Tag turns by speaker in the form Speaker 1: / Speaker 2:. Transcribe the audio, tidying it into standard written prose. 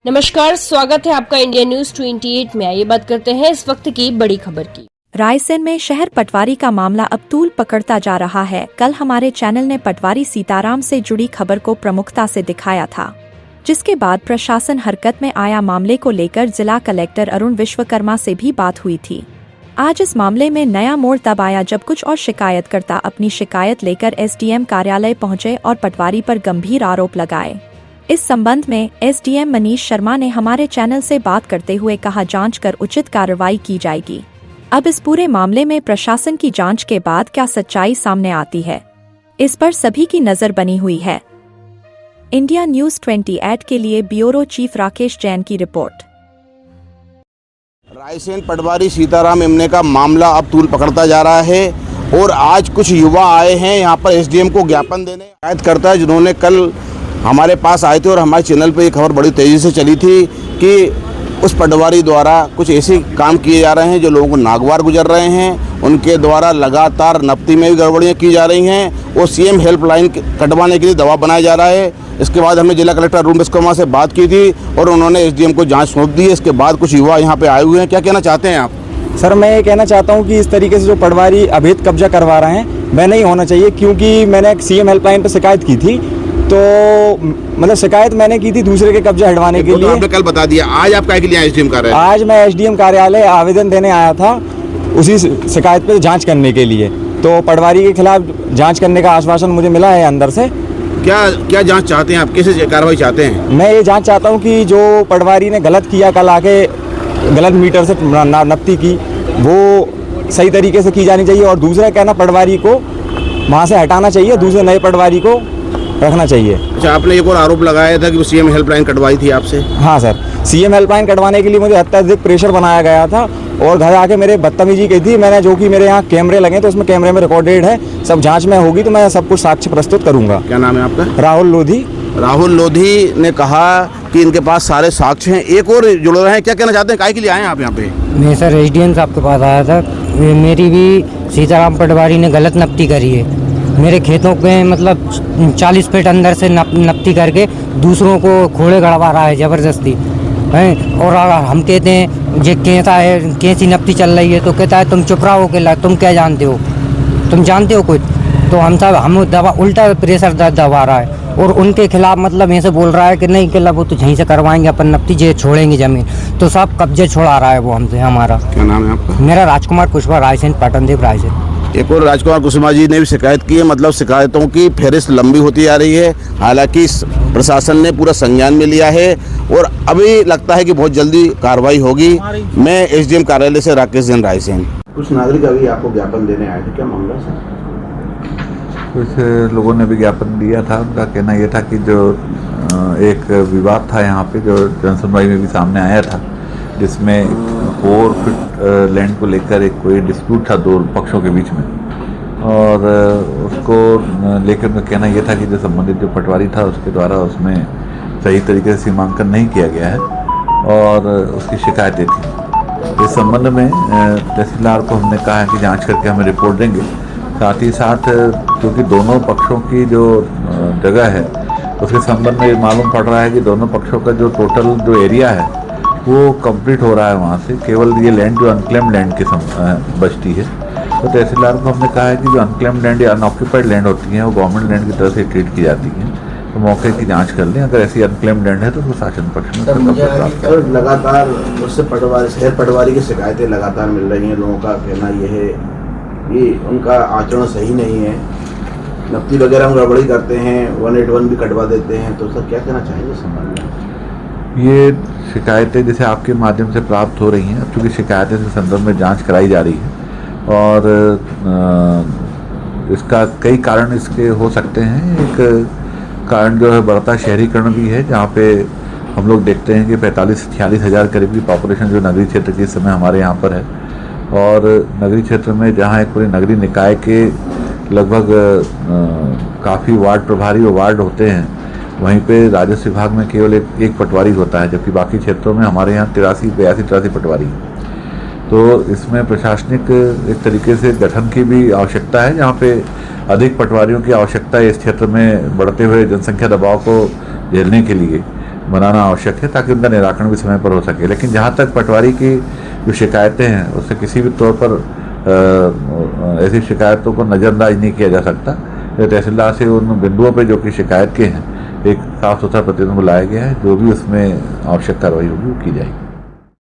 Speaker 1: नमस्कार, स्वागत है आपका इंडिया न्यूज 28 में। आइए बात करते हैं इस वक्त की बड़ी खबर की।
Speaker 2: रायसेन में शहर पटवारी का मामला अब तूल पकड़ता जा रहा है। कल हमारे चैनल ने पटवारी सीताराम से जुड़ी खबर को प्रमुखता से दिखाया था, जिसके बाद प्रशासन हरकत में आया। मामले को लेकर जिला कलेक्टर अरुण विश्वकर्मा से भी बात हुई थी। आज इस मामले में नया मोड़ तब आया जब कुछ और शिकायतकर्ता अपनी शिकायत लेकर एसडीएम कार्यालय पहुंचे और पटवारी पर गंभीर आरोप लगाए। इस संबंध में एसडीएम मनीष शर्मा ने हमारे चैनल से बात करते हुए कहा, जांच कर उचित कार्रवाई की जाएगी। अब इस पूरे मामले में प्रशासन की जांच के बाद क्या सच्चाई सामने आती है, इस पर सभी की नजर बनी हुई है। इंडिया न्यूज 28 के लिए ब्यूरो चीफ राकेश जैन की रिपोर्ट।
Speaker 3: रायसेन पटवारी सीताराम इमने का मामला अब तूल पकड़ता जा रहा है और आज कुछ युवा आए हैं यहाँ पर एसडीएम को ज्ञापन देने। शिकायत करता है जिन्होंने कल हमारे पास आए थे और हमारे चैनल पे ये खबर बड़ी तेज़ी से चली थी कि उस पटवारी द्वारा कुछ ऐसे काम किए जा रहे हैं जो लोगों को नागवार गुजर रहे हैं। उनके द्वारा लगातार नफ्ती में भी गड़बड़ियाँ की जा रही हैं और सीएम हेल्पलाइन कटवाने के लिए दबाव बनाया जा रहा है। इसके बाद हमने जिला कलेक्टर अरुण विश्वकर्मा से बात की थी और उन्होंने एसडीएम को जांच सौंप दी है। इसके बाद कुछ युवा यहाँ पे आए हुए हैं। क्या कहना चाहते हैं आप?
Speaker 4: सर, मैं ये कहना चाहता हूँ कि इस तरीके से जो पटवारी अवैध कब्जा करवा रहे हैं वह नहीं होना चाहिए, क्योंकि मैंने सीएम हेल्पलाइन पर शिकायत की थी। तो मतलब शिकायत मैंने की थी दूसरे के कब्जा हटवाने के लिए।
Speaker 3: तो आपने कल बता दिया। आज आप क्या के लिए एसडीएम कार्यालय?
Speaker 4: आज मैं एसडीएम कार्यालय आवेदन देने आया था उसी शिकायत पे जांच करने के लिए। तो पटवारी के खिलाफ जांच करने का आश्वासन मुझे मिला है अंदर से।
Speaker 3: क्या जांच चाहते हैं आप? कैसे कार्रवाई चाहते हैं?
Speaker 4: मैं ये जांच चाहता हूँ कि जो पटवारी ने गलत किया, कल आके गलत मीटर से नफ्ती की, वो सही तरीके से की जानी चाहिए। और दूसरा कहना, पटवारी को वहाँ से हटाना चाहिए, दूसरे नए पटवारी को रखना चाहिए।
Speaker 3: अच्छा, आपने एक और आरोप लगाया था कि वो सीएम हेल्पलाइन कटवाई थी आपसे?
Speaker 4: हाँ सर, सीएम हेल्पलाइन कटवाने के लिए मुझे अत्यधिक प्रेशर बनाया गया था और घर आके मेरे बदतमीजी की थी मैंने, जो कि मेरे यहाँ कैमरे लगे तो उसमें कैमरे में रिकॉर्डेड है। सब जांच में होगी तो मैं सब कुछ साक्ष्य प्रस्तुत करूंगा।
Speaker 3: क्या नाम है आपका?
Speaker 4: राहुल लोधी।
Speaker 3: राहुल लोधी ने कहा कि इनके पास सारे साक्ष्य हैं। एक और जुड़ रहे हैं। क्या कहना चाहते हैं? काहे के लिए आए हैं आप यहाँ पे?
Speaker 5: मैं सर एसडीएम साहब के पास आया था। मेरी भी सीताराम पटवारी ने गलत नफ्ती करी है। मेरे खेतों पे मतलब 40 फीट अंदर से नफ्ती करके दूसरों को खोड़े गड़वा रहा है ज़बरदस्ती है। और अगर हम कहते हैं ये कैसा है, कैसी नफ्ती चल रही है, तो कहता है तुम चुप रहो के तुम क्या जानते हो, तुम जानते हो कुछ? तो हम दबा उल्टा प्रेशर दबा रहा है और उनके खिलाफ मतलब ऐसे बोल रहा है कि नहीं कि वो तो यहीं से करवाएंगे अपन नफ्ती, जे छोड़ेंगे ज़मीन। तो सब कब्जे छोड़ा रहा है वो हमसे। हमारा
Speaker 3: क्या नाम है आपका?
Speaker 5: मेरा राजकुमार कुशवाहा, रायसेन पटनदेव रायसेन।
Speaker 3: एक और राजकुमार कुशवाहा जी ने भी शिकायत की है। मतलब शिकायतों की फहरिस्त लंबी होती जा रही है। हालांकि प्रशासन ने पूरा संज्ञान में लिया है और अभी लगता है कि बहुत जल्दी कार्रवाई होगी। मैं एसडीएम कार्यालय से राकेश जैन, रायसेन। कुछ नागरिक अभी आपको ज्ञापन देने आए थे, क्या मामला सर?
Speaker 6: कुछ लोगों ने भी ज्ञापन दिया था। उनका कहना यह था कि जो एक विवाद था यहाँ पे, जो जनसुनवाई में भी सामने आया था, जिसमें 4 फीट लैंड को लेकर एक कोई डिस्प्यूट था दो पक्षों के बीच में, और उसको लेकर उनका कहना यह था कि जो संबंधित जो पटवारी था उसके द्वारा उसमें सही तरीके से सीमांकन नहीं किया गया है और उसकी शिकायतें थी। इस संबंध में तहसीलदार को हमने कहा है कि जांच करके हमें रिपोर्ट देंगे। साथ ही साथ क्योंकि दोनों पक्षों की जो जगह है उसके संबंध में मालूम पड़ रहा है कि दोनों पक्षों का जो टोटल जो एरिया है वो कंप्लीट हो रहा है। वहाँ से केवल ये लैंड जो अनक्लेम्ड लैंड की बचती है। तो तहसीलदार को हमने कहा है कि जो अनक्लेम्ड लैंड या अनऑक्यूपाइड लैंड होती हैं वो गवर्नमेंट लैंड की तरह से ट्रीट की जाती हैं। तो मौके की जांच कर लें, अगर ऐसी अनक्लेम्ड लैंड है तो उसको शासन पक्ष में।
Speaker 3: लगातार उससे पटवारी, शहर पटवारी की शिकायतें लगातार मिल रही हैं। लोगों का कहना यह है कि उनका आचरण सही नहीं है, नफ्ती वगैरह में गड़बड़ी करते हैं, 181 भी कटवा देते हैं। तो सर क्या कहना चाहेंगे संबंध में?
Speaker 6: ये शिकायतें जैसे आपके माध्यम से प्राप्त हो रही हैं, अब चूँकि शिकायतें के संदर्भ में जांच कराई जा रही है और इसका कई कारण इसके हो सकते हैं। एक कारण जो है बढ़ता शहरीकरण भी है, जहाँ पे हम लोग देखते हैं कि 45 से 46 हज़ार करीब की पॉपुलेशन जो नगरीय क्षेत्र की इस समय हमारे यहाँ पर है। और नगरीय क्षेत्र में जहाँ एक पूरे नगरीय निकाय के लगभग काफ़ी वार्ड प्रभारी और वार्ड होते हैं, वहीं पे राजस्व विभाग में केवल एक पटवारी होता है, जबकि बाकी क्षेत्रों में हमारे यहाँ 83 पटवारी। तो इसमें प्रशासनिक एक तरीके से गठन की भी आवश्यकता है, जहाँ पे अधिक पटवारियों की आवश्यकता है इस क्षेत्र में बढ़ते हुए जनसंख्या दबाव को झेलने के लिए। बनाना आवश्यक है ताकि उनका निराकरण भी समय पर हो सके। लेकिन जहाँ तक पटवारी की जो शिकायतें हैं उससे किसी भी तौर पर ऐसी शिकायतों को नज़रअंदाज नहीं किया जा सकता। तहसीलदार से उन बिंदुओं पे जो कि शिकायत के हैं एक साफ सुथरा प्रतिवेदन बुलाया गया है, जो भी उसमें आवश्यक कार्रवाई होगी वो की जाएगी।